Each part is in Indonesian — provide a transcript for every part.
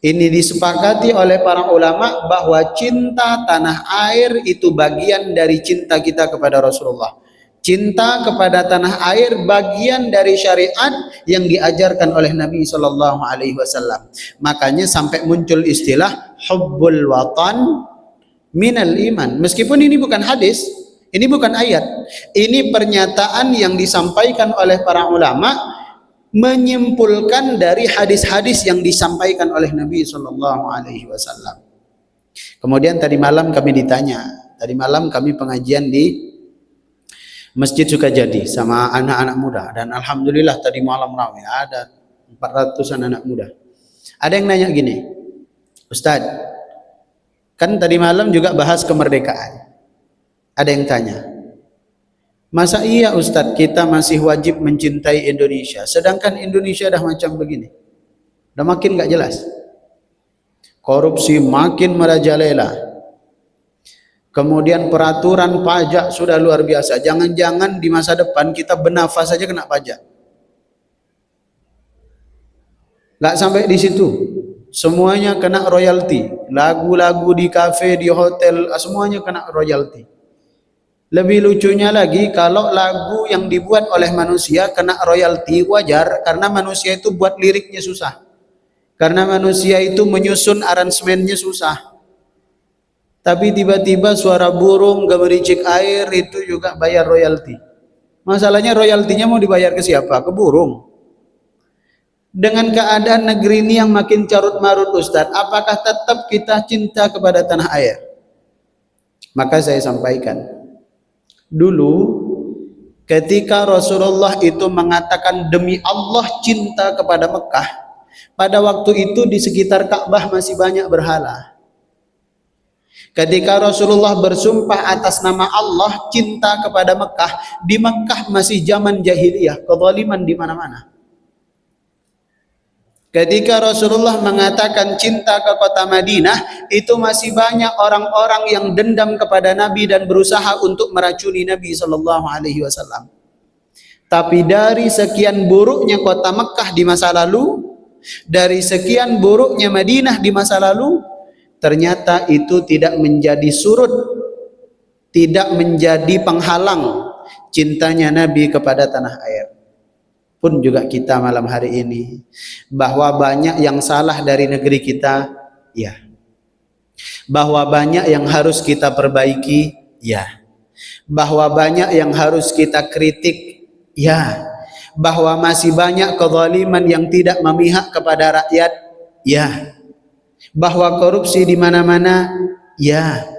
Ini disepakati oleh para ulama bahwa cinta tanah air itu bagian dari cinta kita kepada Rasulullah. Cinta kepada tanah air bagian dari syariat yang diajarkan oleh Nabi Shallallahu Alaihi Wasallam. Makanya sampai muncul istilah hubbul watan minal iman. Meskipun ini bukan hadis, ini bukan ayat, ini pernyataan yang disampaikan oleh para ulama menyimpulkan dari hadis-hadis yang disampaikan oleh Nabi Shallallahu Alaihi Wasallam. Kemudian tadi malam kami ditanya, tadi malam kami pengajian di Masjid Sukajadi sama anak-anak muda, dan alhamdulillah tadi malam ramai, ada 400-an anak muda. Ada yang nanya gini, Ustadz, kan tadi malam juga bahas kemerdekaan. Ada yang tanya, masa iya Ustadz kita masih wajib mencintai Indonesia, sedangkan Indonesia dah macam begini, dah makin gak jelas, korupsi makin merajalela, kemudian peraturan pajak sudah luar biasa, jangan-jangan di masa depan kita bernafas saja kena pajak. Gak sampai di situ, semuanya kena royalti, lagu-lagu di kafe, di hotel, semuanya kena royalti. Lebih lucunya lagi, kalau lagu yang dibuat oleh manusia kena royalti, wajar, karena manusia itu buat liriknya susah, karena manusia itu menyusun aransemennya susah. Tapi tiba-tiba suara burung gemericik air itu juga bayar royalti. Masalahnya royaltinya mau dibayar ke siapa? Ke burung. Dengan keadaan negeri ini yang makin carut marut Ustadz, apakah tetap kita cinta kepada tanah air? Maka saya sampaikan, dulu ketika Rasulullah itu mengatakan demi Allah cinta kepada Mekah, pada waktu itu di sekitar Ka'bah masih banyak berhala. Ketika Rasulullah bersumpah atas nama Allah cinta kepada Mekah, di Mekah masih zaman jahiliyah, kezaliman di mana-mana. Ketika Rasulullah mengatakan cinta ke kota Madinah, itu masih banyak orang-orang yang dendam kepada Nabi dan berusaha untuk meracuni Nabi Shallallahu Alaihi Wasallam. Tapi dari sekian buruknya kota Mekah di masa lalu, dari sekian buruknya Madinah di masa lalu, ternyata itu tidak menjadi surut, tidak menjadi penghalang cintanya Nabi kepada tanah air. Pun juga kita malam hari ini, bahwa banyak yang salah dari negeri kita, ya. Bahwa banyak yang harus kita perbaiki, ya. Bahwa banyak yang harus kita kritik, ya. Bahwa masih banyak kezaliman yang tidak memihak kepada rakyat, ya. Bahwa korupsi di mana-mana, ya.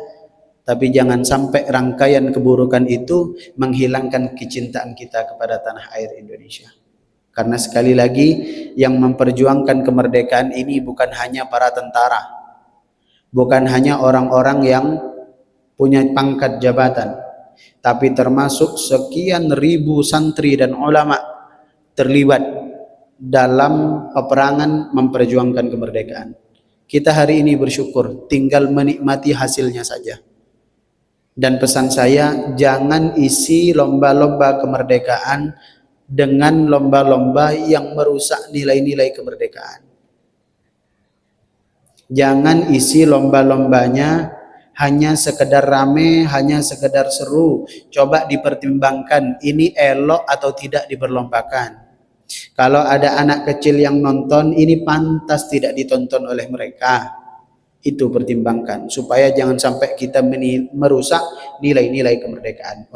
Tapi jangan sampai rangkaian keburukan itu menghilangkan kecintaan kita kepada tanah air Indonesia. Karena sekali lagi, yang memperjuangkan kemerdekaan ini bukan hanya para tentara, bukan hanya orang-orang yang punya pangkat jabatan, tapi termasuk sekian ribu santri dan ulama terlibat dalam peperangan memperjuangkan kemerdekaan. Kita hari ini bersyukur, tinggal menikmati hasilnya saja. Dan pesan saya, jangan isi lomba-lomba kemerdekaan dengan lomba-lomba yang merusak nilai-nilai kemerdekaan. Jangan isi lomba-lombanya hanya sekedar rame, hanya sekedar seru. Coba dipertimbangkan, ini elok atau tidak diperlombakan. Kalau ada anak kecil yang nonton, ini pantas tidak ditonton oleh mereka. Itu pertimbangkan, supaya jangan sampai kita merusak nilai-nilai kemerdekaan.